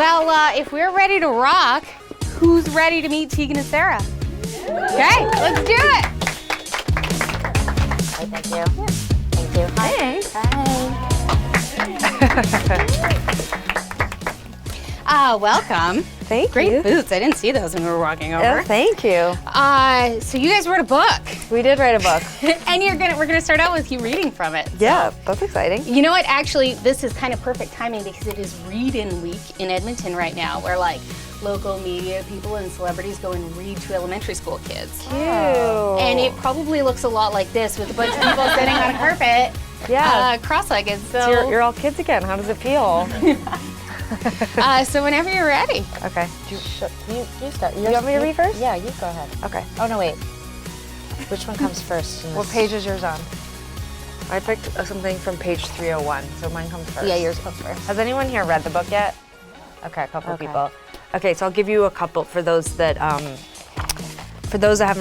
Well, if we're ready to rock, who's ready to meet Tegan and Sara? Okay, let's do it. Hey, thank you. Yeah. Thank you. Hi. Welcome. Thank you. Great boots. I didn't see those when we were walking over. Oh, thank you. So you guys wrote a book. We did write a book. And we're gonna start out with you reading from it. Yeah, that's exciting. You know what? Actually, this is kind of perfect timing because it is read-in week in Edmonton right now, where like local media people and celebrities go and read to elementary school kids. Cute. And it probably looks a lot like this with a bunch of people sitting on a carpet, cross-legged. So You're all kids again. How does it feel? so whenever you're ready. Okay. You start. You want me to read first? Yeah, you go ahead. Okay. Oh, no, wait. Which one comes first? What page is yours on? I picked something from page 301, so mine comes first. Yeah, yours comes first. Has anyone here read the book yet? Okay, a couple people. Okay, so I'll give you a couple for those that haven't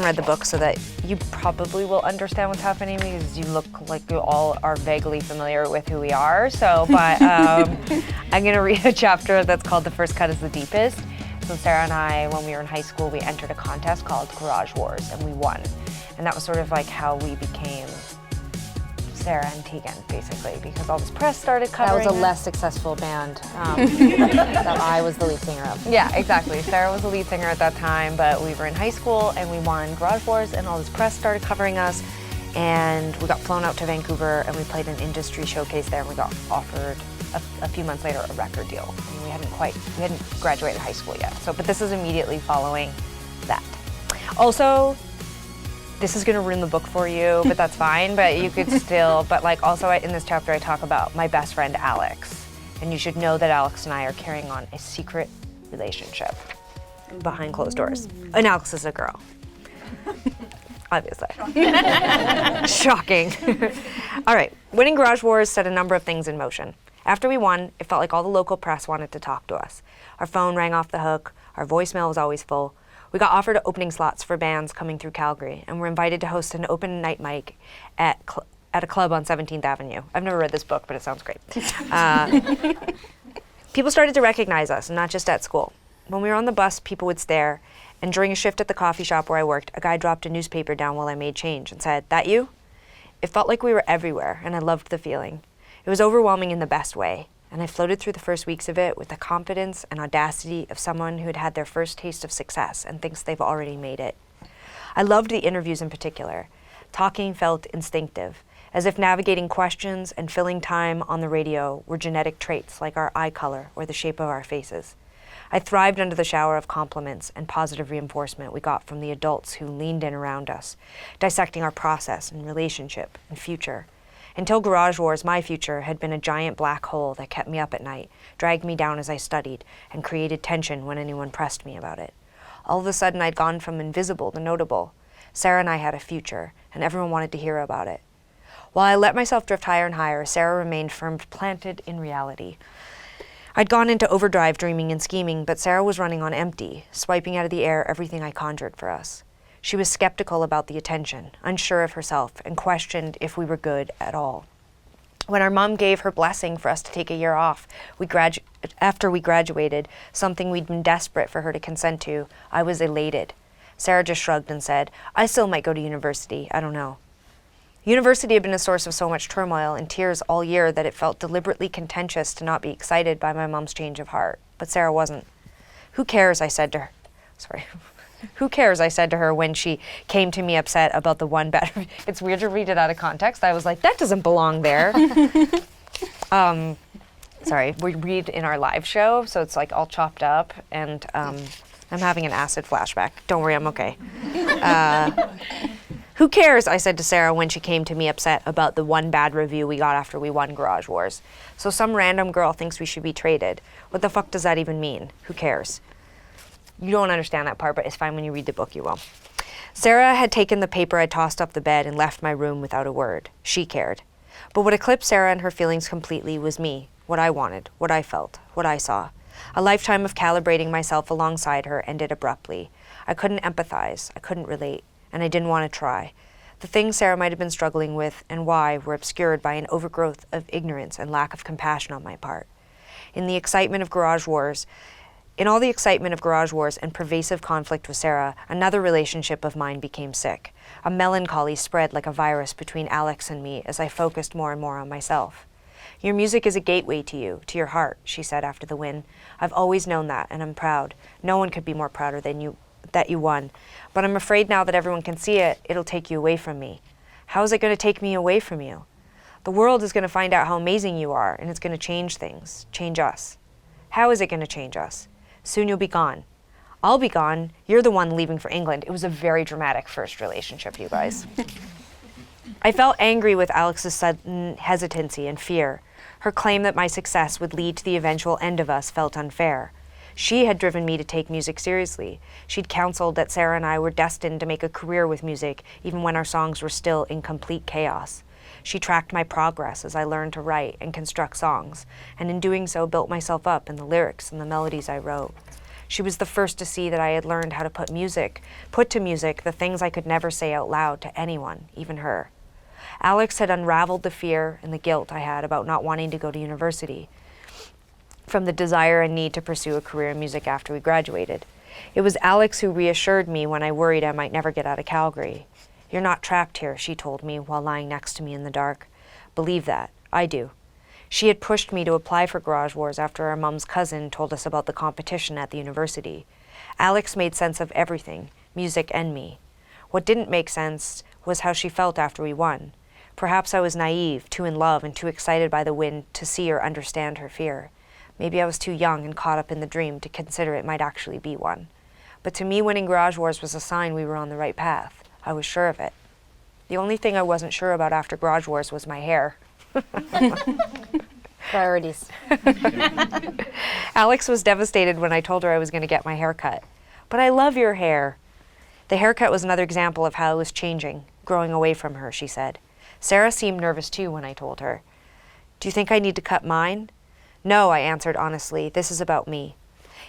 read the book, so that you probably will understand what's happening because you look like you all are vaguely familiar with who we are. So, but I'm gonna read a chapter that's called "The First Cut is the Deepest." So Sara and I, when we were in high school, we entered a contest called Garage Wars, and we won. And that was sort of like how we became Sara and Tegan, basically, because all this press started covering That was a it. less successful band that I was the lead singer of. Yeah, exactly. Sara was the lead singer at that time, but we were in high school and we won Garage Wars, and all this press started covering us, and we got flown out to Vancouver and we played an industry showcase there, and we got offered a few months later a record deal. And we hadn't graduated high school yet. So, but this is immediately following that. Also, this is gonna ruin the book for you, but that's fine, but you could still, but like also in this chapter I talk about my best friend Alex, and you should know that Alex and I are carrying on a secret relationship behind closed doors. And Alex is a girl. Obviously. Shocking. All right, winning Garage Wars set a number of things in motion. After we won, it felt like all the local press wanted to talk to us. Our phone rang off the hook, our voicemail was always full. We got offered opening slots for bands coming through Calgary, and were invited to host an open night mic at a club on 17th Avenue. I've never read this book, but it sounds great. People started to recognize us, not just at school. When we were on the bus, people would stare, and during a shift at the coffee shop where I worked, a guy dropped a newspaper down while I made change and said, "That you?" It felt like we were everywhere, and I loved the feeling. It was overwhelming in the best way. And I floated through the first weeks of it with the confidence and audacity of someone who had had their first taste of success and thinks they've already made it. I loved the interviews in particular. Talking felt instinctive, as if navigating questions and filling time on the radio were genetic traits like our eye color or the shape of our faces. I thrived under the shower of compliments and positive reinforcement we got from the adults who leaned in around us, dissecting our process and relationship and future. Until Garage Wars, my future had been a giant black hole that kept me up at night, dragged me down as I studied, and created tension when anyone pressed me about it. All of a sudden, I'd gone from invisible to notable. Sara and I had a future, and everyone wanted to hear about it. While I let myself drift higher and higher, Sara remained firm, planted in reality. I'd gone into overdrive dreaming and scheming, but Sara was running on empty, swiping out of the air everything I conjured for us. She was skeptical about the attention, unsure of herself, and questioned if we were good at all. When our mom gave her blessing for us to take a year off after we graduated, something we'd been desperate for her to consent to, I was elated. Sara just shrugged and said, "I still might go to university, I don't know." University had been a source of so much turmoil and tears all year that it felt deliberately contentious to not be excited by my mom's change of heart. But Sara wasn't. "Who cares?" I said to her. "Who cares?" I said to her when she came to me upset about the one bad. It's weird to read it out of context. I was like, that doesn't belong there. Sorry, we read in our live show, so it's like all chopped up, and I'm having an acid flashback. Don't worry, I'm okay. "Who cares?" I said to Sara when she came to me upset about the one bad review we got after we won Garage Wars. "So some random girl thinks we should be traded. What the fuck does that even mean? Who cares?" You don't understand that part, but it's fine. When you read the book, you will. Sara had taken the paper I tossed off the bed and left my room without a word. She cared. But what eclipsed Sara and her feelings completely was me, what I wanted, what I felt, what I saw. A lifetime of calibrating myself alongside her ended abruptly. I couldn't empathize, I couldn't relate, and I didn't want to try. The things Sara might have been struggling with and why were obscured by an overgrowth of ignorance and lack of compassion on my part. In the excitement of Garage Wars, In all the excitement of Garage Wars and pervasive conflict with Sara, another relationship of mine became sick. A melancholy spread like a virus between Alex and me as I focused more and more on myself. Your music is a gateway to you, to your heart, she said after the win. I've always known that, and I'm proud. No one could be more prouder than you that you won. But I'm afraid now that everyone can see it, it'll take you away from me. How is it going to take me away from you? The world is going to find out how amazing you are, and it's going to change things, change us. How is it going to change us? Soon you'll be gone. I'll be gone. You're the one leaving for England. It was a very dramatic first relationship, you guys. I felt angry with Alex's sudden hesitancy and fear. Her claim that my success would lead to the eventual end of us felt unfair. She had driven me to take music seriously. She'd counseled that Sara and I were destined to make a career with music, even when our songs were still in complete chaos. She tracked my progress as I learned to write and construct songs, and in doing so built myself up in the lyrics and the melodies I wrote. She was the first to see that I had learned how to put to music the things I could never say out loud to anyone, even her. Alex had unraveled the fear and the guilt I had about not wanting to go to university, from the desire and need to pursue a career in music after we graduated. It was Alex who reassured me when I worried I might never get out of Calgary. You're not trapped here, she told me while lying next to me in the dark. Believe that. I do. She had pushed me to apply for Garage Wars after our mom's cousin told us about the competition at the university. Alex made sense of everything, music and me. What didn't make sense was how she felt after we won. Perhaps I was naive, too in love, and too excited by the win to see or understand her fear. Maybe I was too young and caught up in the dream to consider it might actually be one. But to me, winning Garage Wars was a sign we were on the right path. I was sure of it. The only thing I wasn't sure about after Garage Wars was my hair. Priorities. Alex was devastated when I told her I was going to get my hair cut. But I love your hair. The haircut was another example of how I was changing, growing away from her, she said. Sara seemed nervous too when I told her. Do you think I need to cut mine? No, I answered honestly. This is about me.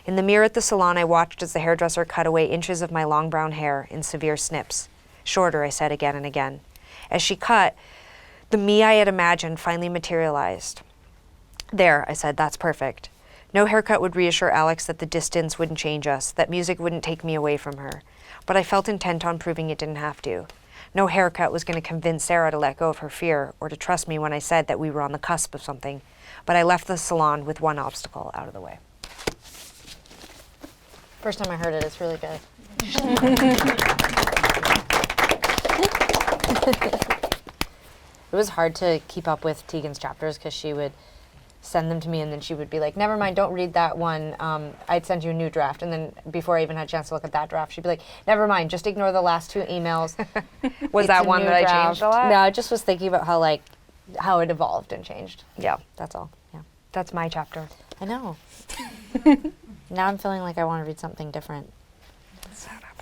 In the mirror at the salon, I watched as the hairdresser cut away inches of my long brown hair in severe snips. Shorter, I said again and again. As she cut, the me I had imagined finally materialized. There, I said, that's perfect. No haircut would reassure Alex that the distance wouldn't change us, that music wouldn't take me away from her. But I felt intent on proving it didn't have to. No haircut was going to convince Sara to let go of her fear or to trust me when I said that we were on the cusp of something. But I left the salon with one obstacle out of the way. First time I heard it, it's really good. It was hard to keep up with Tegan's chapters because she would send them to me and then she would be like, never mind, don't read that one. I'd send you a new draft. And then before I even had a chance to look at that draft, she'd be like, never mind, just ignore the last two emails. Was that one that I changed a lot? No, I just was thinking about how it evolved and changed. Yeah, That's all. Yeah. that's my chapter. I know. Now I'm feeling like I want to read something different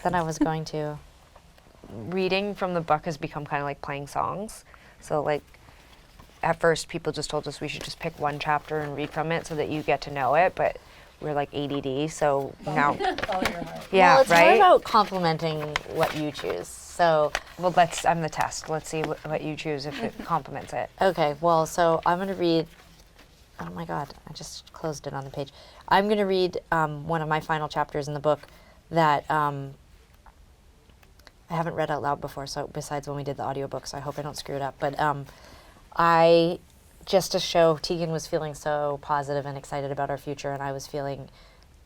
than I was going to. Reading from the book has become kind of like playing songs. So like at first people just told us we should just pick one chapter and read from it so that you get to know it, but we're like ADD, so now yeah, well, it's right? more about complimenting what you choose. So Well, I'm the test. Let's see what you choose if it complements it. okay, well, so I'm going to read. Oh my God, I just closed it on the page. I'm going to read one of my final chapters in the book that I haven't read out loud before, so besides when we did the audiobook, so I hope I don't screw it up. But just to show Tegan was feeling so positive and excited about our future, and I was feeling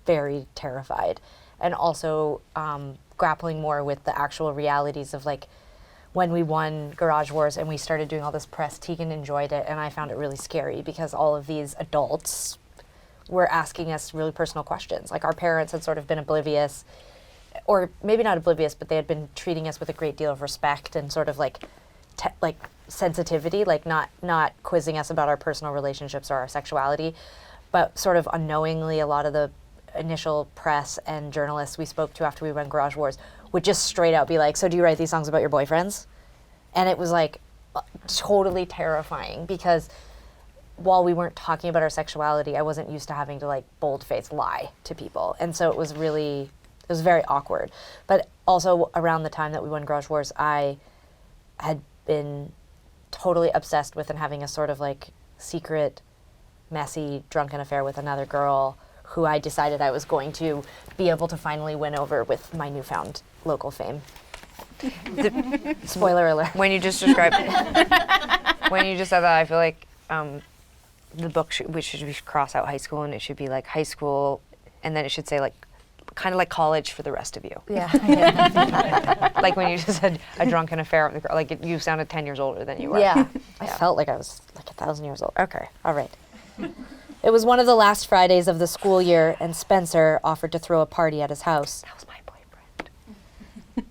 very terrified. And also grappling more with the actual realities of like when we won Garage Wars and we started doing all this press, Tegan enjoyed it, and I found it really scary because all of these adults were asking us really personal questions. Like our parents had sort of been oblivious, or maybe not oblivious, but they had been treating us with a great deal of respect and sort of like sensitivity, like not quizzing us about our personal relationships or our sexuality, but sort of unknowingly a lot of the initial press and journalists we spoke to after we won Garage Wars would just straight out be like, so do you write these songs about your boyfriends? And it was like totally terrifying because while we weren't talking about our sexuality, I wasn't used to having to like bold-faced lie to people. And so it was very awkward. But also around the time that we won Garage Wars, I had been totally obsessed with and having a sort of like secret messy, drunken affair with another girl who I decided I was going to be able to finally win over with my newfound local fame. Spoiler alert. When you just described, when you just said that, I feel like the book we should cross out high school, and it should be like high school, and then it should say like kind of like college for the rest of you. Yeah. Like when you just said a drunken affair with a girl, like you sounded 10 years older than you were. Yeah. I felt like I was like 1,000 years old. Okay, all right. It was one of the last Fridays of the school year, and Spencer offered to throw a party at his house. That was my boyfriend.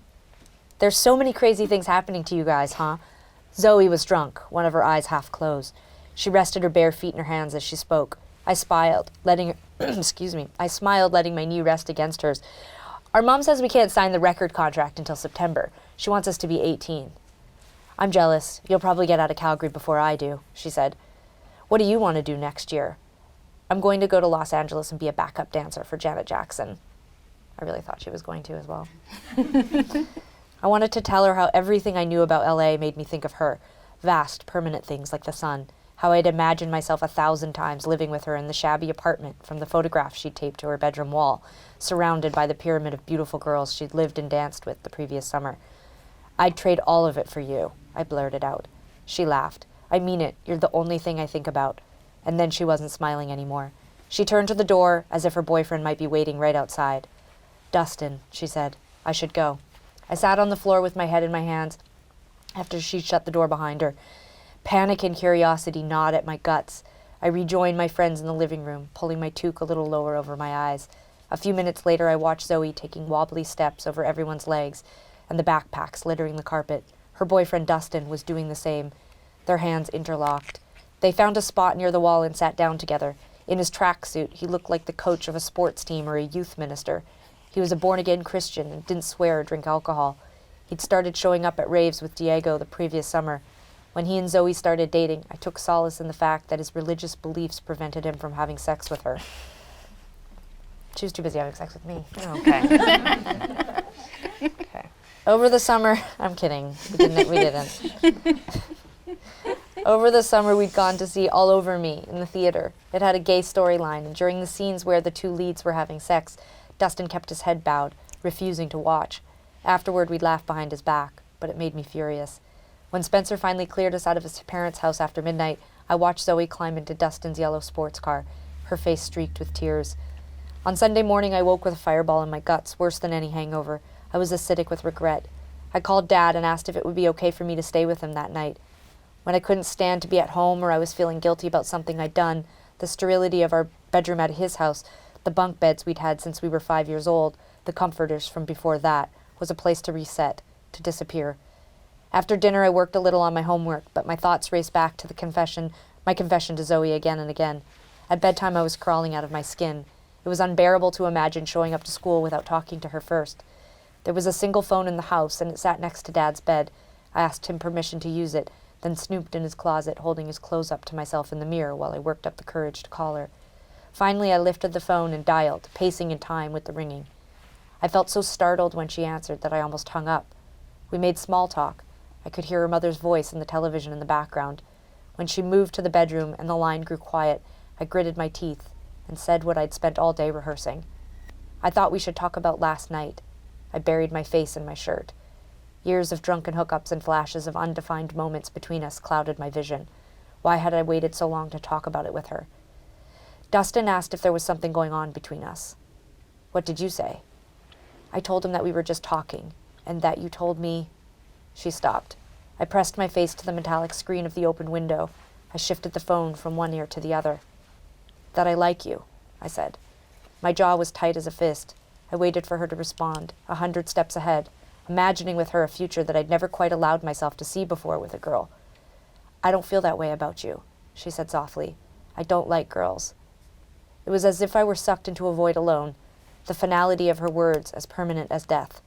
There's so many crazy things happening to you guys, huh? Zoe was drunk, one of her eyes half closed. She rested her bare feet in her hands as she spoke. I smiled, letting her, I smiled, letting my knee rest against hers. Our mom says we can't sign the record contract until September. She wants us to be 18. I'm jealous. You'll probably get out of Calgary before I do, she said. What do you want to do next year? I'm going to go to Los Angeles and be a backup dancer for Janet Jackson. I really thought she was going to as well. I wanted to tell her how everything I knew about LA made me think of her. Vast, permanent things like the sun. How I'd imagined myself 1,000 times living with her in the shabby apartment from the photographs she'd taped to her bedroom wall, surrounded by the pyramid of beautiful girls she'd lived and danced with the previous summer. I'd trade all of it for you, I blurted out. She laughed. I mean it. You're the only thing I think about. And then she wasn't smiling anymore. She turned to the door as if her boyfriend might be waiting right outside. Dustin, she said, I should go. I sat on the floor with my head in my hands after she shut the door behind her. Panic and curiosity gnawed at my guts. I rejoined my friends in the living room, pulling my toque a little lower over my eyes. A few minutes later, I watched Zoe taking wobbly steps over everyone's legs and the backpacks littering the carpet. Her boyfriend, Dustin, was doing the same, their hands interlocked. They found a spot near the wall and sat down together. In his tracksuit, he looked like the coach of a sports team or a youth minister. He was a born-again Christian and didn't swear or drink alcohol. He'd started showing up at raves with Diego the previous summer. When he and Zoe started dating, I took solace in the fact that his religious beliefs prevented him from having sex with her. She was too busy having sex with me. Okay. Okay. Over the summer, I'm kidding. We didn't. Over the summer, we'd gone to see All Over Me in the theater. It had a gay storyline, and during the scenes where the two leads were having sex, Dustin kept his head bowed, refusing to watch. Afterward, we'd laugh behind his back, but it made me furious. When Spencer finally cleared us out of his parents' house after midnight, I watched Zoe climb into Dustin's yellow sports car, her face streaked with tears. On Sunday morning, I woke with a fireball in my guts, worse than any hangover. I was acidic with regret. I called Dad and asked if it would be okay for me to stay with him that night. When I couldn't stand to be at home or I was feeling guilty about something I'd done, the sterility of our bedroom at his house, the bunk beds we'd had since we were 5 years old, the comforters from before that, was a place to reset, to disappear. After dinner, I worked a little on my homework, but my thoughts raced back to my confession to Zoe again and again. At bedtime, I was crawling out of my skin. It was unbearable to imagine showing up to school without talking to her first. There was a single phone in the house, and it sat next to Dad's bed. I asked him permission to use it, then snooped in his closet, holding his clothes up to myself in the mirror while I worked up the courage to call her. Finally, I lifted the phone and dialed, pacing in time with the ringing. I felt so startled when she answered that I almost hung up. We made small talk. I could hear her mother's voice in the television in the background. When she moved to the bedroom and the line grew quiet, I gritted my teeth and said what I'd spent all day rehearsing. I thought we should talk about last night. I buried my face in my shirt. Years of drunken hookups and flashes of undefined moments between us clouded my vision. Why had I waited so long to talk about it with her? Dustin asked if there was something going on between us. What did you say? I told him that we were just talking, and that you told me... She stopped. I pressed my face to the metallic screen of the open window. I shifted the phone from one ear to the other. That I like you, I said. My jaw was tight as a fist. I waited for her to respond, 100 steps ahead, imagining with her a future that I'd never quite allowed myself to see before with a girl. I don't feel that way about you, she said softly. I don't like girls. It was as if I were sucked into a void alone, the finality of her words as permanent as death.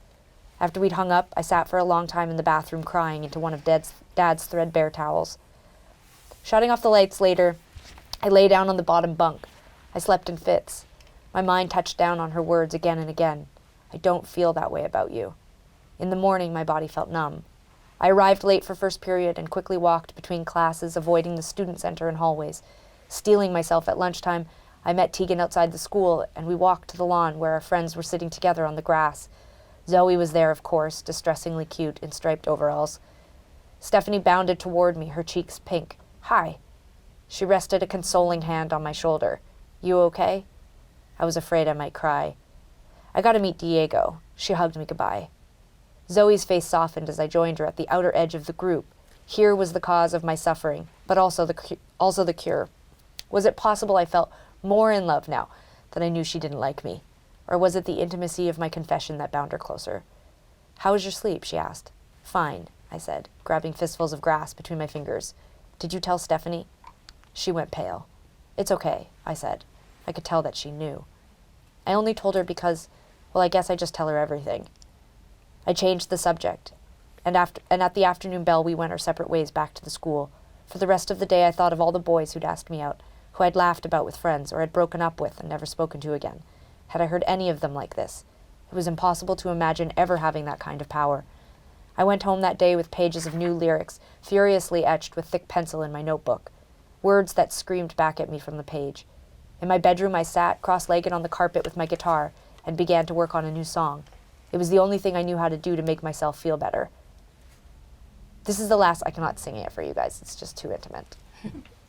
After we'd hung up, I sat for a long time in the bathroom crying into one of Dad's threadbare towels. Shutting off the lights later, I lay down on the bottom bunk. I slept in fits. My mind touched down on her words again and again. I don't feel that way about you. In the morning, my body felt numb. I arrived late for first period and quickly walked between classes, avoiding the student center and hallways. Steeling myself at lunchtime, I met Tegan outside the school, and we walked to the lawn where our friends were sitting together on the grass. Zoe was there, of course, distressingly cute in striped overalls. Stephanie bounded toward me, her cheeks pink. "Hi." She rested a consoling hand on my shoulder. "You okay?" I was afraid I might cry. "I got to meet Diego." She hugged me goodbye. Zoe's face softened as I joined her at the outer edge of the group. Here was the cause of my suffering, but also the cure. Was it possible I felt more in love now that I knew she didn't like me? Or was it the intimacy of my confession that bound her closer? "How was your sleep?" she asked. "Fine," I said, grabbing fistfuls of grass between my fingers. "Did you tell Stephanie?" She went pale. "It's okay," I said. I could tell that she knew. I only told her because, well, I guess I just tell her everything. I changed the subject, and at the afternoon bell we went our separate ways back to the school. For the rest of the day I thought of all the boys who'd asked me out, who I'd laughed about with friends or had broken up with and never spoken to again. Had I heard any of them like this? It was impossible to imagine ever having that kind of power. I went home that day with pages of new lyrics, furiously etched with thick pencil in my notebook. Words that screamed back at me from the page. In my bedroom I sat, cross-legged on the carpet with my guitar, and began to work on a new song. It was the only thing I knew how to do to make myself feel better. This is the last, I cannot sing it for you guys, it's just too intimate.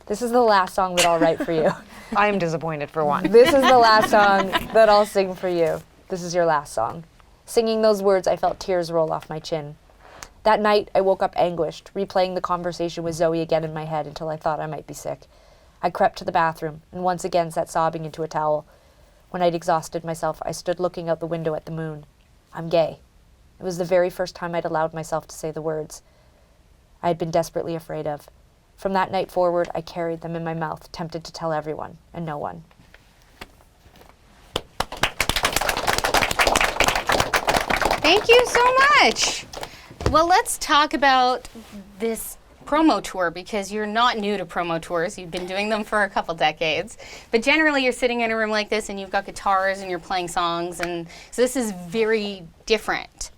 This is the last song that I'll write for you. I'm disappointed for one. This is the last song that I'll sing for you. This is your last song. Singing those words, I felt tears roll off my chin. That night, I woke up anguished, replaying the conversation with Zoe again in my head until I thought I might be sick. I crept to the bathroom and once again sat sobbing into a towel. When I'd exhausted myself, I stood looking out the window at the moon. I'm gay. It was the very first time I'd allowed myself to say the words I had been desperately afraid of. From that night forward, I carried them in my mouth, tempted to tell everyone, and no one. Thank you so much. Well, let's talk about this promo tour, because you're not new to promo tours. You've been doing them for a couple decades. But generally, you're sitting in a room like this, and you've got guitars, and you're playing songs, and so this is very different.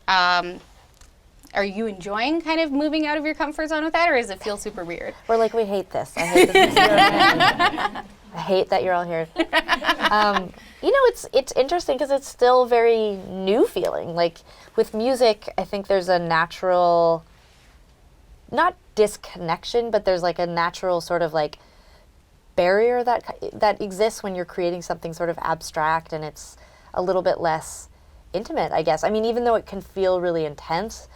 Are you enjoying kind of moving out of your comfort zone with that, or does it feel super weird? We're like, we hate this. I hate this. I hate that you're all here. It's interesting because it's still very new feeling. Like with music, I think there's a natural, not disconnection, but there's like a natural sort of like barrier that exists when you're creating something sort of abstract, and it's a little bit less intimate, I guess. I mean, even though it can feel really intense,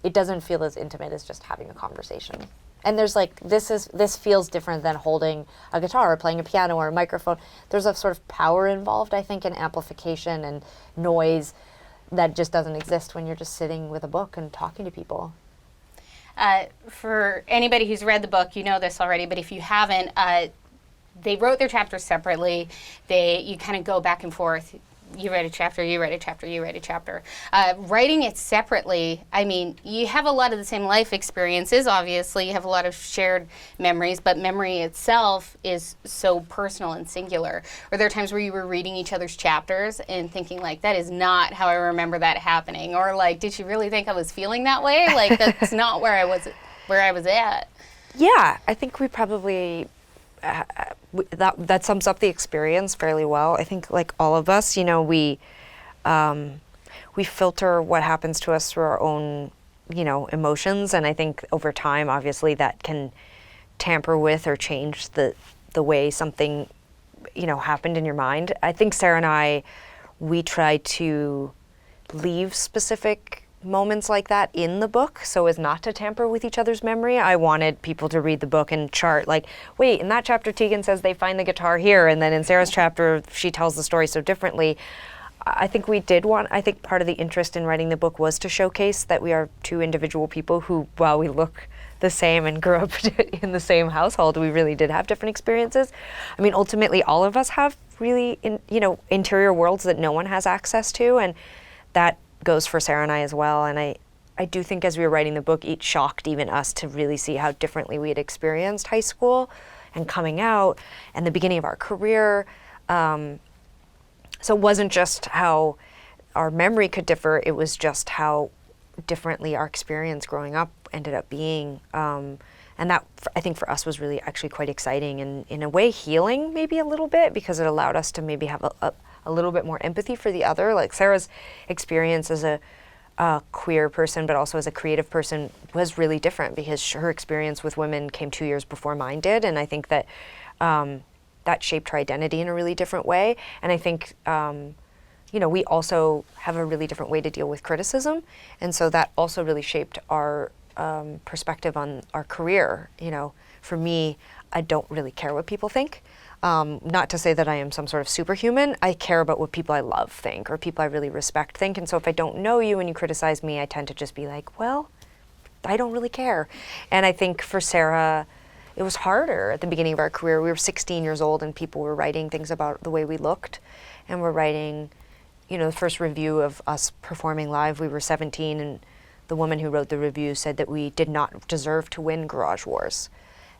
it doesn't feel as intimate as just having a conversation. And there's like, this feels different than holding a guitar or playing a piano or a microphone. There's a sort of power involved, I think, in amplification and noise that just doesn't exist when you're just sitting with a book and talking to people. For anybody who's read the book, you know this already, but if you haven't, they wrote their chapters separately. You kind of go back and forth. You write a chapter, you write a chapter, you write a chapter. Writing it separately, I mean, you have a lot of the same life experiences, obviously. You have a lot of shared memories, but memory itself is so personal and singular. Were there times where you were reading each other's chapters and thinking, like, that is not how I remember that happening? Or, like, did you really think I was feeling that way? Like, that's not where I was at. Yeah, I think we probably... that sums up the experience fairly well. I think, like all of us, we filter what happens to us through our own, emotions, and I think over time, obviously, that can tamper with or change the way something, happened in your mind. I think Sara and we try to leave specific moments like that in the book so as not to tamper with each other's memory. I wanted people to read the book and chart, like, wait, in that chapter Tegan says they find the guitar here, and then in Sara's chapter she tells the story so differently. I think part of the interest in writing the book was to showcase that we are two individual people who, while we look the same and grew up in the same household, we really did have different experiences. I mean, ultimately all of us have really interior worlds that no one has access to, and that goes for Sara and I as well. And I do think as we were writing the book, it shocked even us to really see how differently we had experienced high school and coming out and the beginning of our career. So it wasn't just how our memory could differ, it was just how differently our experience growing up ended up being. And that, I think for us was really actually quite exciting and in a way healing maybe a little bit, because it allowed us to maybe have a little bit more empathy for the other. Like Sara's experience as a queer person, but also as a creative person, was really different because her experience with women came 2 years before mine did. And I think that that shaped her identity in a really different way. And I think, we also have a really different way to deal with criticism. And so that also really shaped our perspective on our career. For me, I don't really care what people think. Not to say that I am some sort of superhuman. I care about what people I love think, or people I really respect think. And so if I don't know you and you criticize me, I tend to just be like, well, I don't really care. And I think for Sara, it was harder at the beginning of our career. We were 16 years old and people were writing things about the way we looked. And we're writing, the first review of us performing live, we were 17, and the woman who wrote the review said that we did not deserve to win Garage Wars.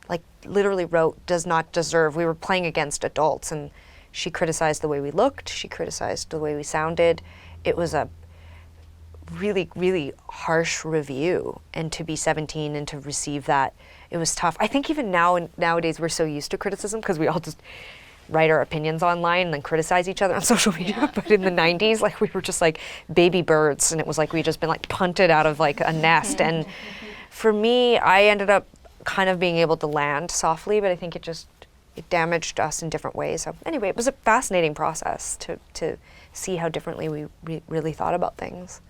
Like, literally wrote, does not deserve. We were playing against adults, and she criticized the way we looked. She criticized the way we sounded. It was a really, really harsh review. And to be 17 and to receive that, it was tough. I think even nowadays we're so used to criticism because we all just write our opinions online and then criticize each other on social media. Yeah. But in the 90s, like, we were just like baby birds, and it was like we'd just been like punted out of like a nest. And for me, I ended up kind of being able to land softly, but I think it damaged us in different ways. So anyway, it was a fascinating process to see how differently we really thought about things.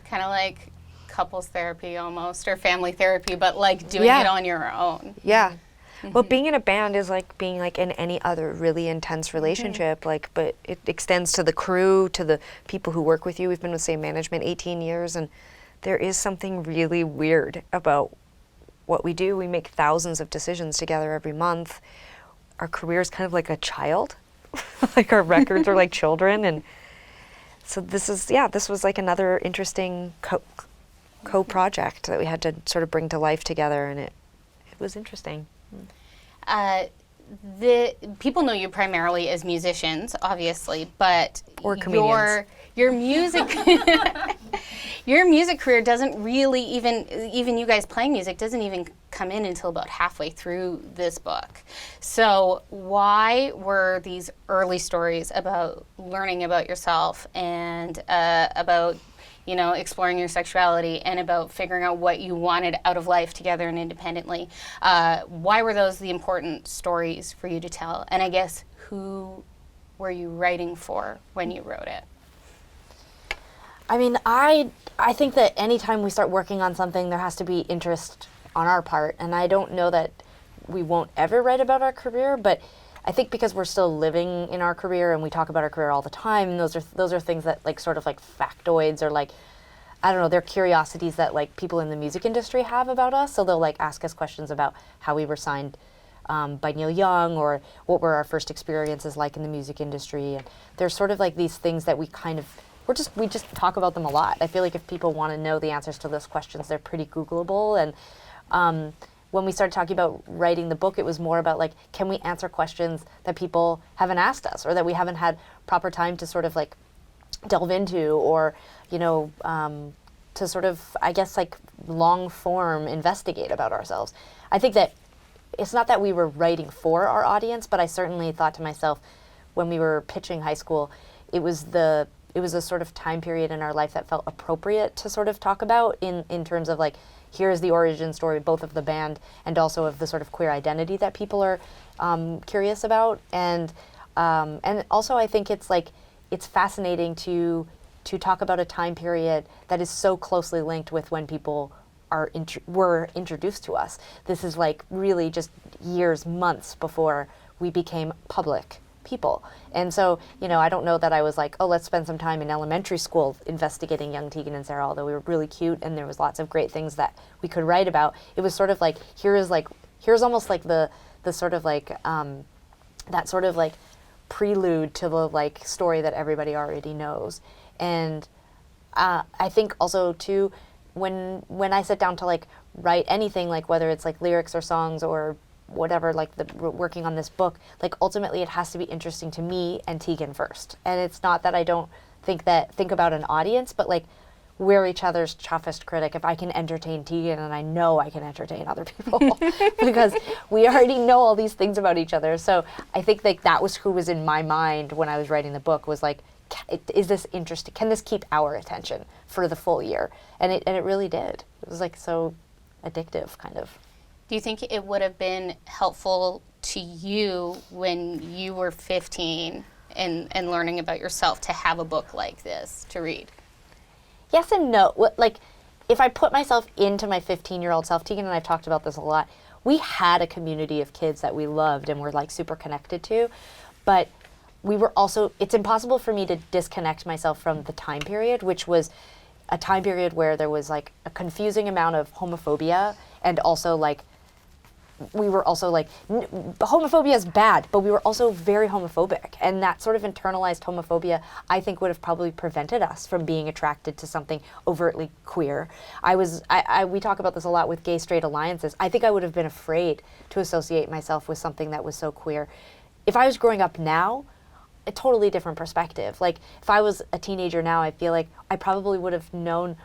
Kind of like couples therapy almost, or family therapy, but like doing it on your own. Yeah. Well, being in a band is like being like in any other really intense relationship, but it extends to the crew, to the people who work with you. We've been with same management 18 years, and there is something really weird about what we do. We make thousands of decisions together every month. Our career is kind of like a child. Like our records are like children. And so this was like another interesting co-project that we had to sort of bring to life together, and it was interesting. The people know you primarily as musicians, obviously, but or comedians. Your music your music career doesn't really even you guys playing music doesn't even come in until about halfway through this book. So why were these early stories about learning about yourself and about exploring your sexuality and about figuring out what you wanted out of life together and independently? Why were those the important stories for you to tell? And I guess, who were you writing for when you wrote it? I mean, I think that anytime we start working on something, there has to be interest on our part. And I don't know that we won't ever write about our career, but I think because we're still living in our career and we talk about our career all the time, those are things that like sort of like factoids, or like, I don't know, they're curiosities that like people in the music industry have about us. So they'll like ask us questions about how we were signed by Neil Young, or what were our first experiences like in the music industry. And there's sort of like these things that we just talk about them a lot. I feel like if people want to know the answers to those questions, they're pretty Googleable. And when we started talking about writing the book, it was more about like, can we answer questions that people haven't asked us, or that we haven't had proper time to sort of like delve into, or, to sort of, I guess, like long form investigate about ourselves. I think that it's not that we were writing for our audience, but I certainly thought to myself when we were pitching high school, it was a sort of time period in our life that felt appropriate to sort of talk about in terms of like, here's the origin story, both of the band and also of the sort of queer identity that people are curious about. And also I think it's fascinating to talk about a time period that is so closely linked with when people were introduced to us. This is like really just years, months before we became public people. And so, I don't know that I was like, oh, let's spend some time in elementary school investigating young Tegan and Sara, although we were really cute and there was lots of great things that we could write about. It was sort of like, here's almost like the sort of like, that sort of like prelude to the like story that everybody already knows. And I think also too, when I sit down to like write anything, like whether it's like lyrics or songs or whatever, like working on this book, like ultimately it has to be interesting to me and Tegan first. And it's not that I don't think about an audience, but like we're each other's toughest critic. If I can entertain Tegan, and I know I can entertain other people because we already know all these things about each other. So I think like that was who was in my mind when I was writing the book, was like, is this interesting? Can this keep our attention for the full year? And it really did. It was like so addictive, kind of. Do you think it would have been helpful to you when you were 15 and learning about yourself to have a book like this to read? Yes and no. Like, if I put myself into my 15-year-old self, Tegan and I've talked about this a lot, we had a community of kids that we loved and were like super connected to, but we were also, it's impossible for me to disconnect myself from the time period, which was a time period where there was like a confusing amount of homophobia, and also like, we were also like, homophobia is bad, but we were also very homophobic. And that sort of internalized homophobia, I think, would have probably prevented us from being attracted to something overtly queer. We talk about this a lot with gay straight alliances. I think I would have been afraid to associate myself with something that was so queer. If I was growing up now, a totally different perspective. Like, if I was a teenager now, I feel like I probably would have known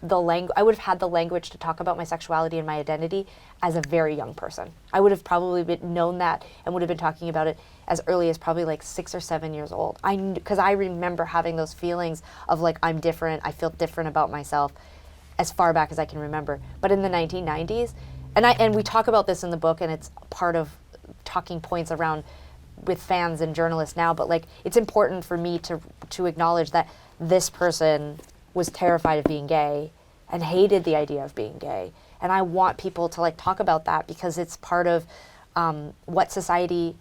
I would have had the language to talk about my sexuality and my identity as a very young person. I would have probably known that and would have been talking about it as early as probably like 6 or 7 years old. Because I remember having those feelings of like, I'm different, I feel different about myself as far back as I can remember. But in the 1990s, and we talk about this in the book, and it's part of talking points around with fans and journalists now, but like, it's important for me to acknowledge that this person was terrified of being gay and hated the idea of being gay. And I want people to like talk about that, because it's part of what society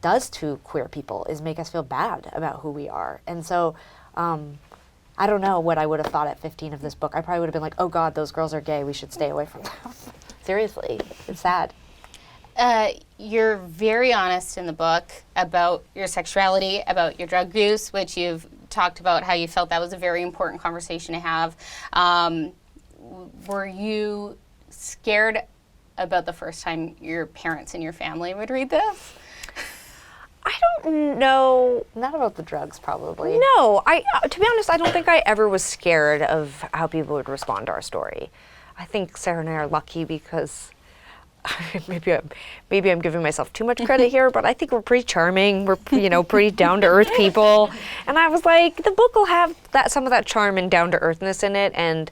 does to queer people, is make us feel bad about who we are. And so I don't know what I would have thought at 15 of this book. I probably would have been like, oh God, those girls are gay, we should stay away from them. Seriously, it's sad. You're very honest in the book about your sexuality, about your drug use, which you've talked about how you felt that was a very important conversation to have. Were you scared about the first time your parents and your family would read this? I don't know. Not about the drugs, probably. No, to be honest, I don't think I ever was scared of how people would respond to our story. I think Sara and I are lucky because maybe I'm giving myself too much credit here, but I think we're pretty charming. We're pretty down to earth people, and I was like, the book will have some of that charm and down to earthness in it, and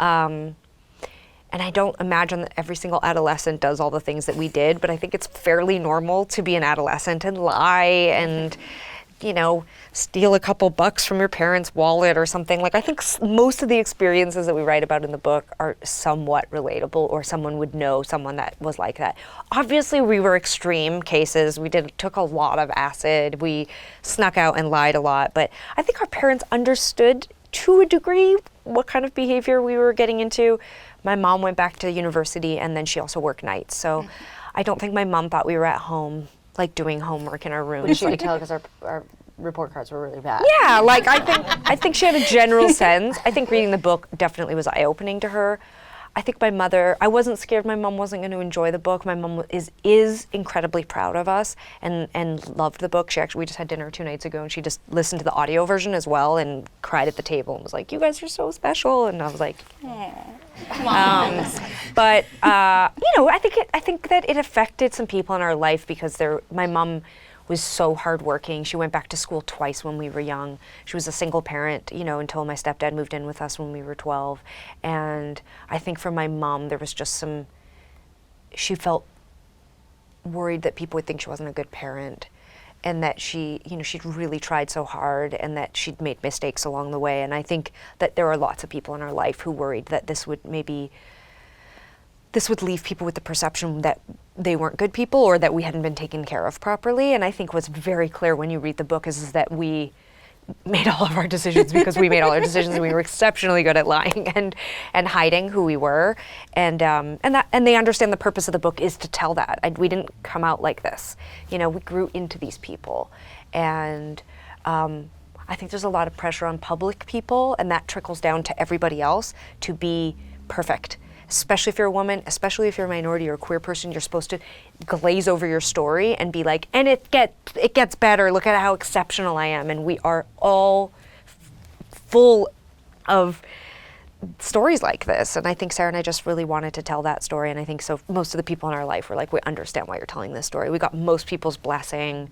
I don't imagine that every single adolescent does all the things that we did, but I think it's fairly normal to be an adolescent and lie and steal a couple bucks from your parents' wallet or something. Like, I think most of the experiences that we write about in the book are somewhat relatable, or someone would know someone that was like that. Obviously, we were extreme cases. We took a lot of acid. We snuck out and lied a lot. But I think our parents understood to a degree what kind of behavior we were getting into. My mom went back to university, and then she also worked nights. So I don't think my mom thought we were at home, like doing homework in our room. Which you could tell because our report cards were really bad. Yeah, like I think she had a general sense. I think reading the book definitely was eye-opening to her. I think my mother, I wasn't scared my mom wasn't going to enjoy the book. My mom is incredibly proud of us and loved the book. We just had dinner 2 nights ago, and she just listened to the audio version as well and cried at the table and was like, "You guys are so special." And I was like, but I think that it affected some people in our life because my mom was so hardworking. She went back to school twice when we were young. She was a single parent, until my stepdad moved in with us when we were 12. And I think for my mom, there was just she felt worried that people would think she wasn't a good parent, and that she'd really tried so hard, and that she'd made mistakes along the way. And I think that there are lots of people in our life who worried that this would leave people with the perception that they weren't good people, or that we hadn't been taken care of properly. And I think what's very clear when you read the book is that we made all of our decisions because we made all our decisions, and we were exceptionally good at lying and hiding who we were. And they understand the purpose of the book is to tell that. We didn't come out like this. We grew into these people. And I think there's a lot of pressure on public people, and that trickles down to everybody else to be perfect. Especially if you're a woman, especially if you're a minority or a queer person, you're supposed to glaze over your story and be like, and it gets better, look at how exceptional I am. And we are all full of stories like this. And I think Sara and I just really wanted to tell that story. And I think so most of the people in our life were like, we understand why you're telling this story. We got most people's blessing.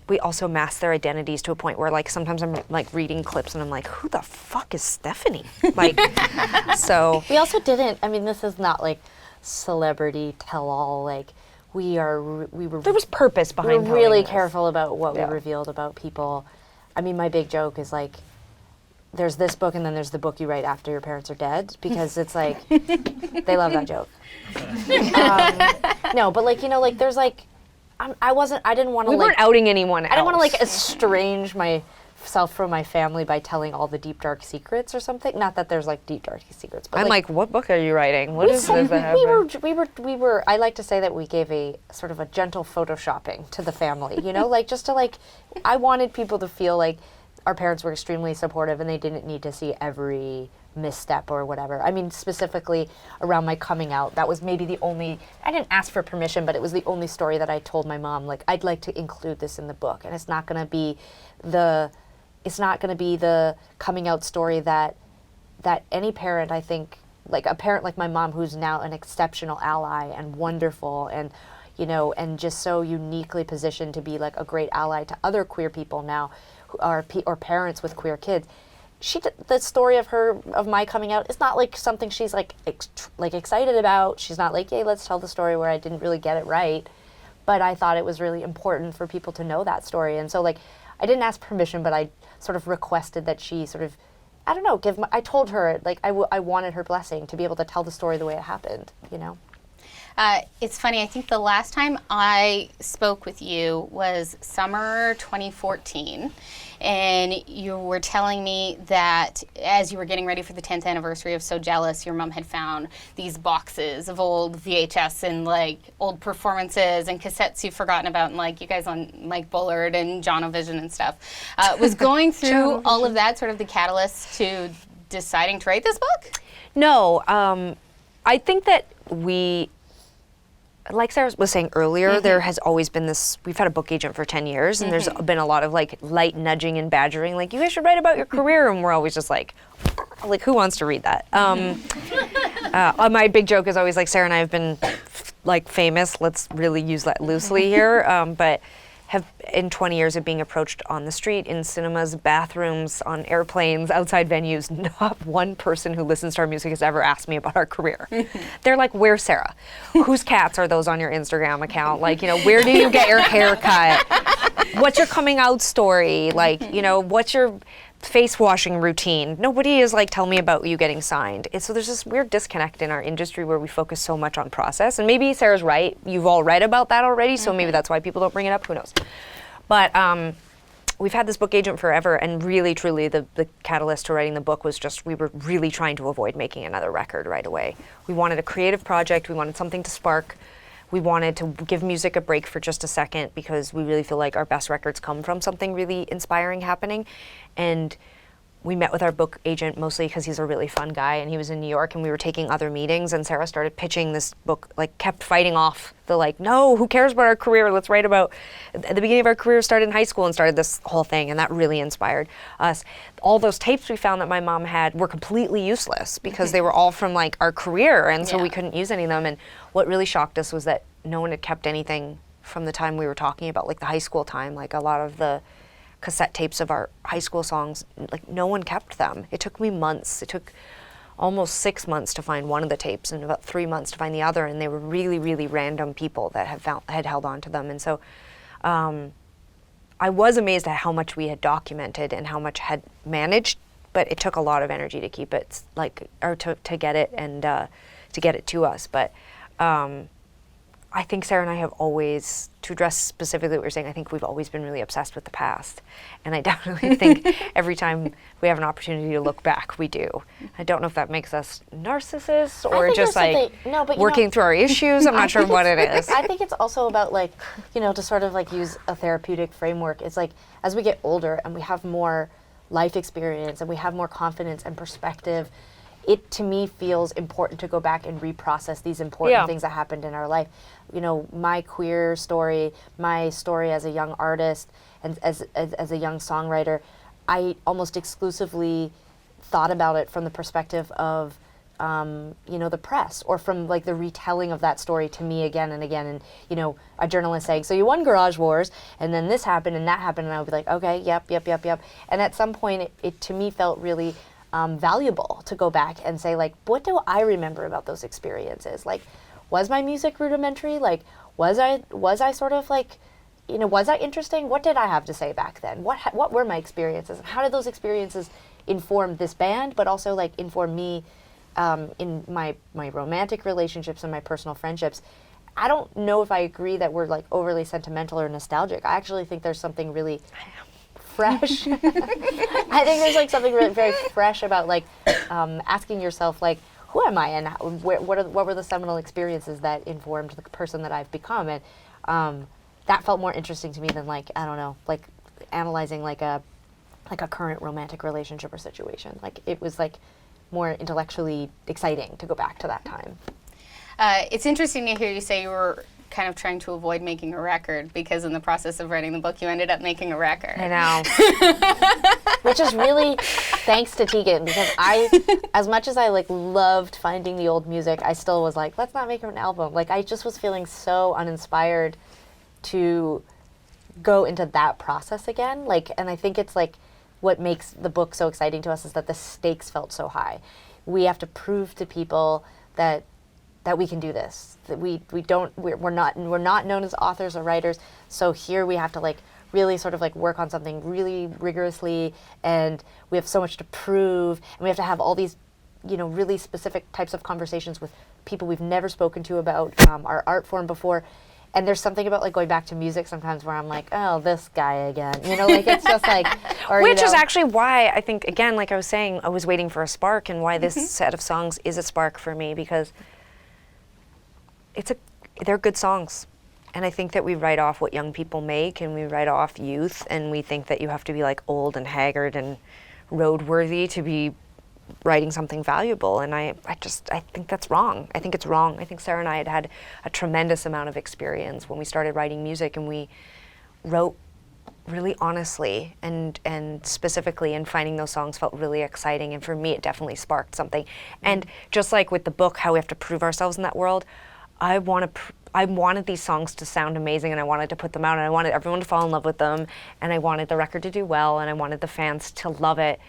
We also masked their identities to a point where like sometimes I'm like reading clips and I'm like, who the fuck is Stephanie? Like, so. We also didn't, I mean, this is not like celebrity tell-all, like we were. There was purpose behind We were really this. careful about what Yeah. we revealed about people. I mean, my big joke is like, there's this book and then there's the book you write after your parents are dead, because it's like, they love that joke. No, but like, you know, like there's like, I didn't want to We like. weren't outing anyone else. I didn't want to like estrange myself from my family by telling all the deep dark secrets or something. Not that there's like deep dark secrets, but I'm like, what book are you writing? What is this that happened? we were. I like to say that we gave a sort of a gentle photoshopping to the family. You know, like just to like, I wanted people to feel like our parents were extremely supportive and they didn't need to see every misstep or whatever. I mean, specifically around my coming out, that was maybe the only, I didn't ask for permission, but it was the only story that I told my mom, like, I'd like to include this in the book. And it's not going to be the coming out story that any parent, I think, like a parent like my mom, who's now an exceptional ally and wonderful and, you know, and just so uniquely positioned to be like a great ally to other queer people now, who are or parents with queer kids. The story of my coming out is not like something she's like excited about. She's not like, hey, let's tell the story where I didn't really get it right. But I thought it was really important for people to know that story. And so like, I didn't ask permission, but I sort of requested that she sort of, I don't know, I told her like I wanted her blessing to be able to tell the story the way it happened, you know? It's funny, I think the last time I spoke with you was summer 2014, and you were telling me that as you were getting ready for the 10th anniversary of So Jealous, your mom had found these boxes of old VHS and like old performances and cassettes you've forgotten about, and like you guys on Mike Bullard and Jonovision and stuff. Was going through all of that sort of the catalyst to deciding to write this book? No, I think that like Sara was saying earlier, there has always been this, we've had a book agent for 10 years, and there's been a lot of like light nudging and badgering, like, you guys should write about your career, and we're always just like, who wants to read that? My big joke is always like, Sara and I have been like famous, let's really use that loosely here, but have in 20 years of being approached on the street, in cinemas, bathrooms, on airplanes, outside venues, not one person who listens to our music has ever asked me about our career. They're like, where's Sara? Whose cats are those on your Instagram account? Like, you know, where do you get your hair cut? What's your coming out story? Like, you know, what's your face washing routine? Nobody is like, tell me about you getting signed. So there's this weird disconnect in our industry where we focus so much on process. And maybe Sara's right. You've all read about that already, so maybe that's why people don't bring it up. Who knows? But we've had this book agent forever, and really, truly, the catalyst to writing the book was just we were really trying to avoid making another record right away. We wanted a creative project. We wanted something to spark. We wanted to give music a break for just a second, because we really feel like our best records come from something really inspiring happening. And we met with our book agent mostly because he's a really fun guy, and he was in New York, and we were taking other meetings, and Sara started pitching this book, like kept fighting off the like, no, who cares about our career? Let's write about, at the beginning of our career, started in high school and started this whole thing, and that really inspired us. All those tapes we found that my mom had were completely useless because they were all from like our career, and so we couldn't use any of them. And what really shocked us was that no one had kept anything from the time we were talking about, like the high school time. Like a lot of the cassette tapes of our high school songs, like no one kept them. It took me months. It took almost 6 months to find one of the tapes and about 3 months to find the other, and they were really, really random people that had held on to them. And so I was amazed at how much we had documented and how much had managed, but it took a lot of energy to keep it, like, or to get it and to get it to us. But I think Sara and I have always, to address specifically what you're saying, I think we've always been really obsessed with the past. And I definitely think every time we have an opportunity to look back, we do. I don't know if that makes us narcissists or just like working through our issues. I'm not sure what it is. I think it's also about like, you know, to sort of like use a therapeutic framework. It's like as we get older and we have more life experience and we have more confidence and perspective, it to me feels important to go back and reprocess these important things that happened in our life. You know, my queer story, my story as a young artist and as a young songwriter, I almost exclusively thought about it from the perspective of, the press, or from like the retelling of that story to me again and again, and a journalist saying, so you won Garage Wars, and then this happened and that happened, and I would be like, okay, yep. And at some point, it to me felt really valuable to go back and say, like, what do I remember about those experiences? Like, was my music rudimentary? Like, was I sort of like, was that interesting? What did I have to say back then? What were my experiences? How did those experiences inform this band, but also like inform me in my romantic relationships and my personal friendships? I don't know if I agree that we're like overly sentimental or nostalgic. I actually think there's something really fresh. I think there's like something really very fresh about like asking yourself, like, who am I, and what were the seminal experiences that informed the person that I've become? And that felt more interesting to me than like, I don't know, like analyzing like a current romantic relationship or situation. Like, it was like more intellectually exciting to go back to that time. It's interesting to hear you say you were kind of trying to avoid making a record, because in the process of writing the book, you ended up making a record. I know. Which is really thanks to Tegan, because as much as I like loved finding the old music, I still was like, let's not make an album. Like, I just was feeling so uninspired to go into that process again. Like, and I think it's like what makes the book so exciting to us is that the stakes felt so high. We have to prove to people that we can do this. That we're not known as authors or writers. So here we have to like really sort of like work on something really rigorously, and we have so much to prove, and we have to have all these, really specific types of conversations with people we've never spoken to about our art form before. And there's something about like going back to music sometimes where I'm like, oh, this guy again. Like it's just like, or, which is actually why I think, again, like I was saying, I was waiting for a spark, and why this set of songs is a spark for me, because they're good songs. And I think that we write off what young people make, and we write off youth, and we think that you have to be like old and haggard and roadworthy to be writing something valuable. And I think that's wrong. I think it's wrong. I think Sara and I had a tremendous amount of experience when we started writing music, and we wrote really honestly and specifically, and finding those songs felt really exciting. And for me, it definitely sparked something. And just like with the book, how we have to prove ourselves in that world, I wanted these songs to sound amazing, and I wanted to put them out, and I wanted everyone to fall in love with them, and I wanted the record to do well, and I wanted the fans to love it,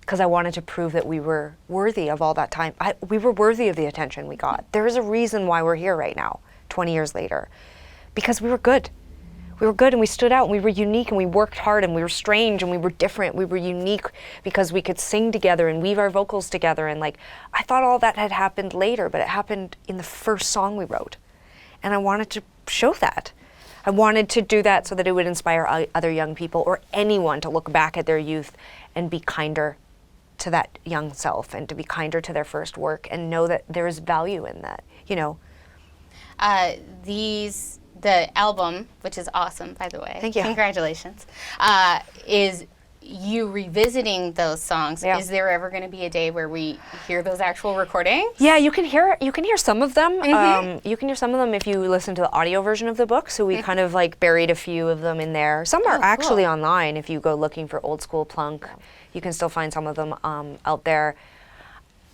because I wanted to prove that we were worthy of all that time. We were worthy of the attention we got. There is a reason why we're here right now, 20 years later, because we were good. We were good, and we stood out, and we were unique, and we worked hard, and we were strange, and we were different. We were unique because we could sing together and weave our vocals together. And like, I thought all that had happened later, but it happened in the first song we wrote. And I wanted to show that. I wanted to do that so that it would inspire other young people, or anyone, to look back at their youth and be kinder to that young self, and to be kinder to their first work, and know that there is value in that, The album, which is awesome, by the way. Thank you. Congratulations. Is you revisiting those songs. Yeah. Is there ever going to be a day where we hear those actual recordings? Yeah, you can hear some of them. You can hear some of them if you listen to the audio version of the book. So we kind of like buried a few of them in there. Some are actually online. If you go looking for old school plunk, you can still find some of them out there.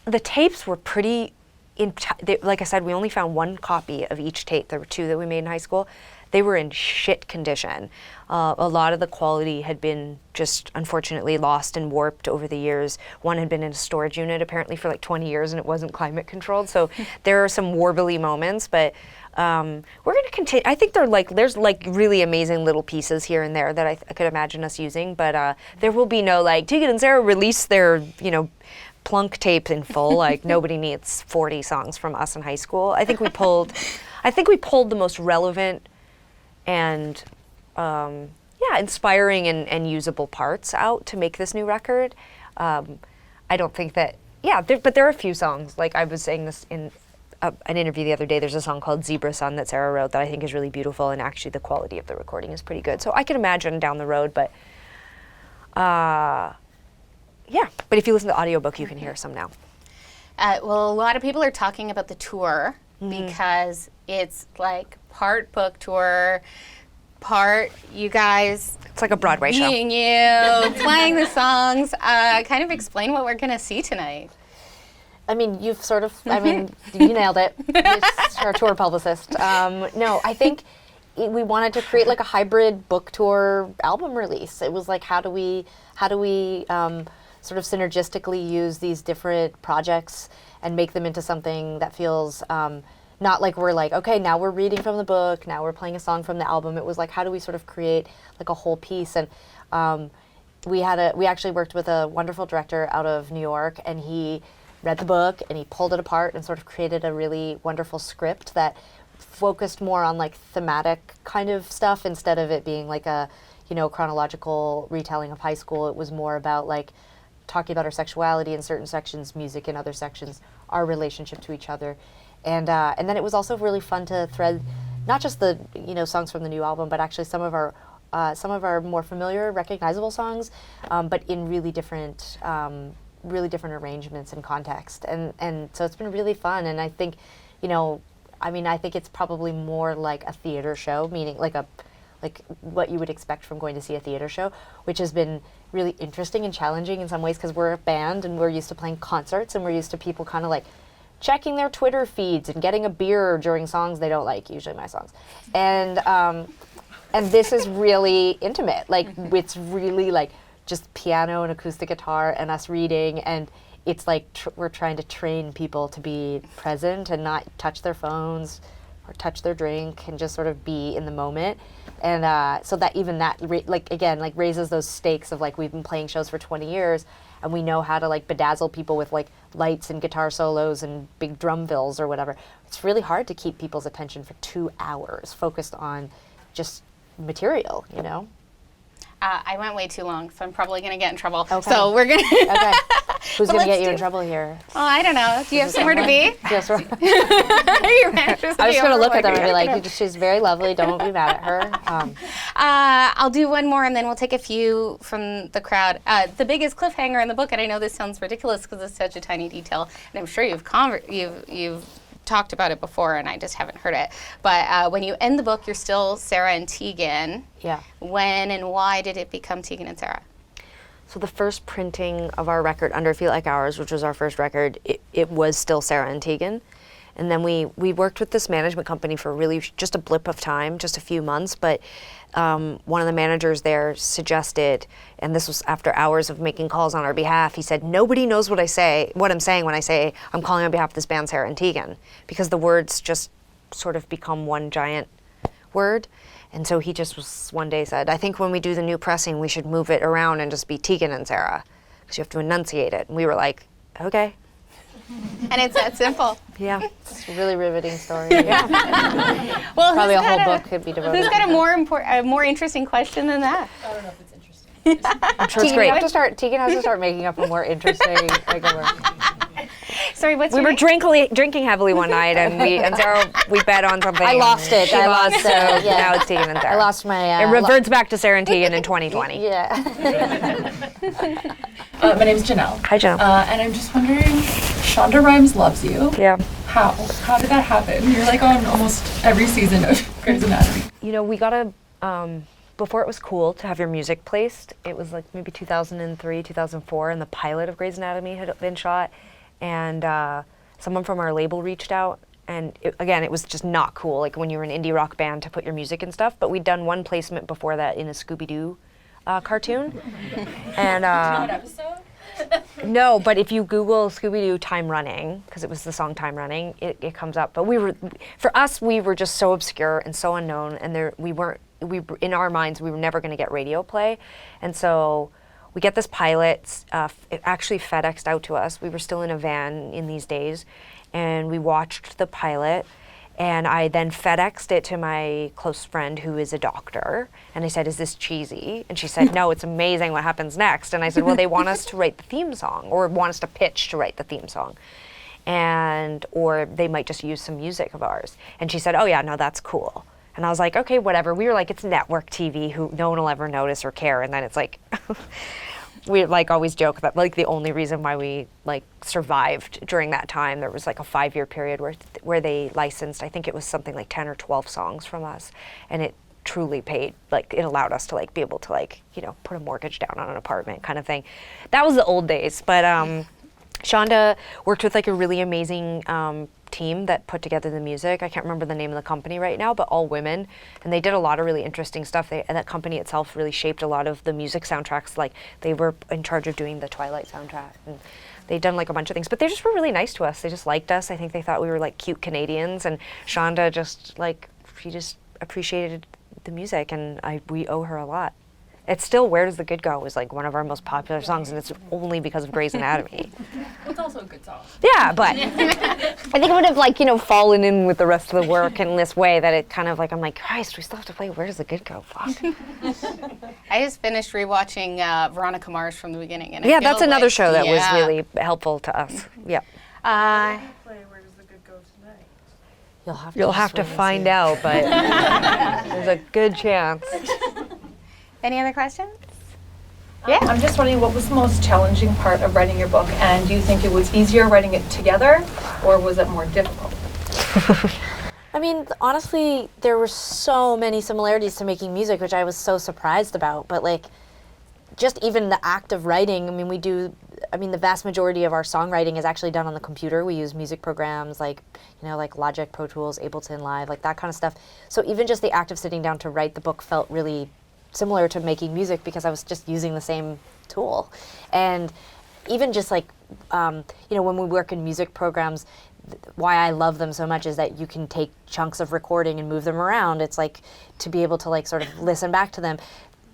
The tapes were pretty, like I said, we only found one copy of each tape. There were two that we made in high school. They were in shit condition. A lot of the quality had been just unfortunately lost and warped over the years. One had been in a storage unit apparently for like 20 years, and it wasn't climate controlled. So there are some warbly moments, but we're going to continue. I think there's like really amazing little pieces here and there that I could imagine us using, but there will be no like Tegan and Sara release their, plunk tape in full. Like, nobody needs 40 songs from us in high school. I think we pulled the most relevant and inspiring and usable parts out to make this new record. I don't think that, but there are a few songs. Like I was saying this in an interview the other day, there's a song called Zebra Sun that Sara wrote that I think is really beautiful, and actually the quality of the recording is pretty good. So I can imagine down the road, but but if you listen to the audiobook, you can hear some now. Well, a lot of people are talking about the tour because it's like part book tour, part, you guys It's like a Broadway show. being you, playing the songs. Kind of explain what we're going to see tonight. I mean, you've sort of, I mean, you nailed it. You're our tour publicist. No, I think we wanted to create like a hybrid book tour album release. It was like, how do we sort of synergistically use these different projects and make them into something that feels not like we're like, okay, now we're reading from the book, now we're playing a song from the album. It was like, how do we sort of create like a whole piece? And we actually worked with a wonderful director out of New York, and he read the book and he pulled it apart and sort of created a really wonderful script that focused more on like thematic kind of stuff instead of it being like a, you know, chronological retelling of high school. It was more about like talking about our sexuality in certain sections, music in other sections, our relationship to each other. And then it was also really fun to thread not just the, you know, songs from the new album, but actually some of our more familiar, recognizable songs, but in really different arrangements and context. And so it's been really fun. And I think, you know, I mean, I think it's probably more like a theater show, meaning like what you would expect from going to see a theater show, which has been really interesting and challenging in some ways because we're a band and we're used to playing concerts and we're used to people kind of like checking their Twitter feeds and getting a beer during songs they don't like, usually my songs. And this is really intimate. Like, it's really like just piano and acoustic guitar and us reading, and it's like we're trying to train people to be present and not touch their phones or touch their drink and just sort of be in the moment. And so that even that, raises those stakes of like, we've been playing shows for 20 years and we know how to like bedazzle people with like lights and guitar solos and big drum fills or whatever. It's really hard to keep people's attention for 2 hours focused on just material, you know? I went way too long, so I'm probably going to get in trouble. Okay. So we're going to... Okay. Who's going to get you in do- trouble here? Oh, I don't know. Do you have somewhere to be? Yes, right. Your manager's I was going to look at them and be overworking. like, she's very lovely, don't be mad at her. I'll do one more, and then we'll take a few from the crowd. The biggest cliffhanger in the book, and I know this sounds ridiculous because it's such a tiny detail, and I'm sure you've talked about it before, and I just haven't heard it. But when you end the book, you're still Sara and Tegan. Yeah. When and why did it become Tegan and Sara? So the first printing of our record, Under Feel Like Ours, which was our first record, it was still Sara and Tegan. And then we worked with this management company for really just a blip of time, just a few months, but one of the managers there suggested, and this was after hours of making calls on our behalf, he said, nobody knows what I'm saying when I say I'm calling on behalf of this band, Sara and Tegan, because the words just sort of become one giant word. And so he just was one day said, I think when we do the new pressing, we should move it around and just be Tegan and Sara, because you have to enunciate it. And we were like, okay. And it's that simple. Yeah. It's a really riveting story. Yeah. Well, Probably a who's whole got book could be devoted Who's to got a more interesting question than that? I don't know if it's interesting. I'm sure it's Tegan, great. Tegan has to start making up a more interesting regular. Sorry, what's We your were name? drinking heavily one night, and Sara, we bet on something. I lost it. She I lost, lost so it, yeah. now it's Tegan and Sara. I lost my. It reverts back to Sara and Tegan in 2020. Yeah. My name's Janelle. Hi, Janelle. And I'm just wondering, Shonda Rhimes loves you. Yeah. How? How did that happen? You're like on almost every season of Grey's Anatomy. You know, we got before it was cool to have your music placed, it was like maybe 2003, 2004, and the pilot of Grey's Anatomy had been shot. And someone from our label reached out. And it was just not cool, like when you were an indie rock band, to put your music and stuff. But we'd done one placement before that in a Scooby-Doo cartoon. And What episode? no, but if you Google Scooby-Doo Time Running, because it was the song Time Running, it comes up. But for us, we were just so obscure and so unknown, and in our minds, we were never going to get radio play. And so we get this pilot, it actually FedExed out to us. We were still in a van in these days, and we watched the pilot, and I then FedExed it to my close friend who is a doctor, and I said, is this cheesy? And she said, no, it's amazing what happens next. And I said, well, they want us to write the theme song, or want us to pitch to write the theme song, or they might just use some music of ours. And she said, oh yeah, no, that's cool. And I was like, okay, whatever. We were like, it's network TV, who no one will ever notice or care. And then it's like, we like always joke that like the only reason why we like survived during that time, there was like a 5-year period where they licensed, I think it was something like 10 or 12 songs from us, and truly paid, like it allowed us to like be able to like, you know, put a mortgage down on an apartment kind of thing. That was the old days. But Shonda worked with like a really amazing team that put together the music. I can't remember the name of the company right now, but all women, and they did a lot of really interesting stuff. And that company itself really shaped a lot of the music soundtracks. Like they were in charge of doing the Twilight soundtrack, and they'd done like a bunch of things, but they just were really nice to us. They just liked us. I think they thought we were like cute Canadians, and Shonda just like, she just appreciated the music, and we owe her a lot. It's still Where Does the Good Go is like one of our most popular songs, and it's only because of Grey's Anatomy. It's also a good song. Yeah, but I think it would have like, you know, fallen in with the rest of the work in this way that it kind of like, I'm like, Christ, we still have to play Where Does the Good Go? Fuck. I just finished rewatching Veronica Mars from the beginning. And Yeah, I feel that's another like- show that was yeah. really helpful to us. Yeah. Uh, Play Where Does the Good Go tonight? You'll have to find out, but there's a good chance. any other questions? I'm just wondering, what was the most challenging part of writing your book, and do you think it was easier writing it together, or was it more difficult? I mean, honestly, there were so many similarities to making music, which I was so surprised about. But like, just even the act of writing, I mean, the vast majority of our songwriting is actually done on the computer. We use music programs like, you know, like Logic, Pro Tools, Ableton Live, like that kind of stuff. So even just the act of sitting down to write the book felt really similar to making music because I was just using the same tool. And even just like, you know, when we work in music programs, why I love them so much is that you can take chunks of recording and move them around. It's like to be able to like sort of listen back to them.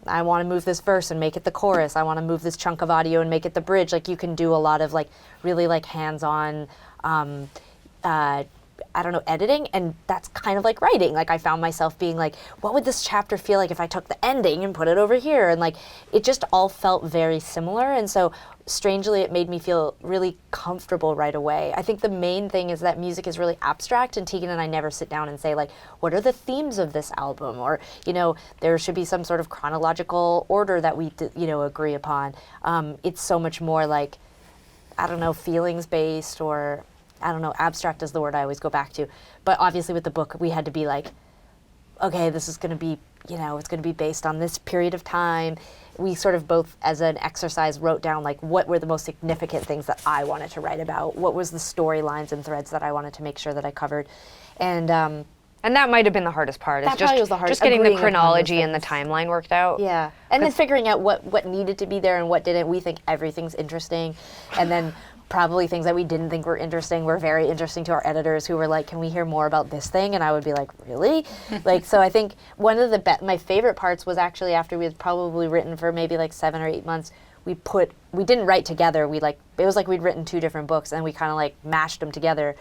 I want to move this verse and make it the chorus. I want to move this chunk of audio and make it the bridge. Like you can do a lot of like really like hands-on, I don't know, editing, and that's kind of like writing. Like I found myself being like, what would this chapter feel like if I took the ending and put it over here? And like, it just all felt very similar. And so strangely, it made me feel really comfortable right away. I think the main thing is that music is really abstract, and Tegan and I never sit down and say like, what are the themes of this album? Or, you know, there should be some sort of chronological order that we, you know, agree upon. It's so much more like, I don't know, feelings based, or I don't know, abstract is the word I always go back to. But obviously with the book, we had to be like, okay, this is going to be, you know, it's going to be based on this period of time. We sort of both, as an exercise, wrote down like what were the most significant things that I wanted to write about, what was the storylines and threads that I wanted to make sure that I covered. And that might have been the hardest part. That probably was the hardest, just getting the agreeing upon those chronology and the things. timeline worked out. Yeah, and then figuring out what needed to be there and what didn't. We think everything's interesting, and then probably things that we didn't think were interesting were very interesting to our editors, who were like, can we hear more about this thing? And I would be like, really? Like, so I think one of my favorite parts was actually after we had probably written for maybe like 7 or 8 months, we didn't write together. It was like we'd written 2 different books, and we kind of like mashed them together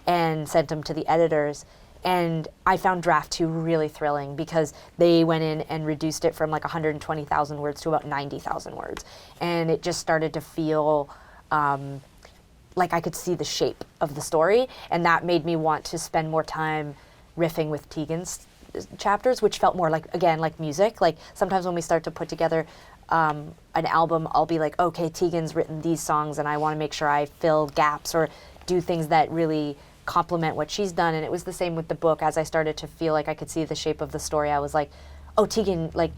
and sent them to the editors. And I found draft 2 really thrilling because they went in and reduced it from like 120,000 words to about 90,000 words. And it just started to feel like I could see the shape of the story, and that made me want to spend more time riffing with Tegan's chapters, which felt more like, again, like music. Like sometimes when we start to put together an album, I'll be like, okay, Tegan's written these songs and I want to make sure I fill gaps or do things that really complement what she's done. And it was the same with the book. As I started to feel like I could see the shape of the story, I was like, oh, Tegan, like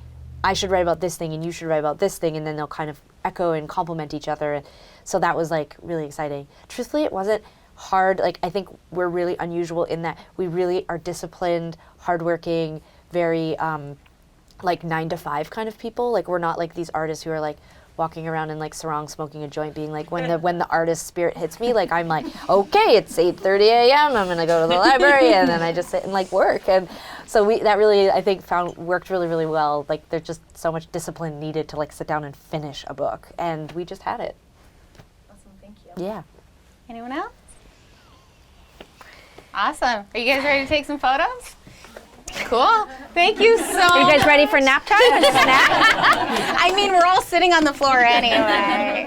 I should write about this thing and you should write about this thing, and then they'll kind of echo and complement each other. And so that was like really exciting. Truthfully, it wasn't hard. Like I think we're really unusual in that we really are disciplined, hardworking, very like 9 to 5 kind of people. Like we're not like these artists who are like walking around in like sarong smoking a joint being like, when the artist spirit hits me, like I'm like, okay, it's 8:30 a.m. I'm gonna go to the library, and then I just sit and like work. And so that really, I think, worked really, really well. Like there's just so much discipline needed to like sit down and finish a book, and we just had it. Awesome, thank you. Yeah. Anyone else? Awesome. Are you guys ready to take some photos? Cool. Thank you so much. Are you guys ready for nap time and a snack? I mean, we're all sitting on the floor anyway.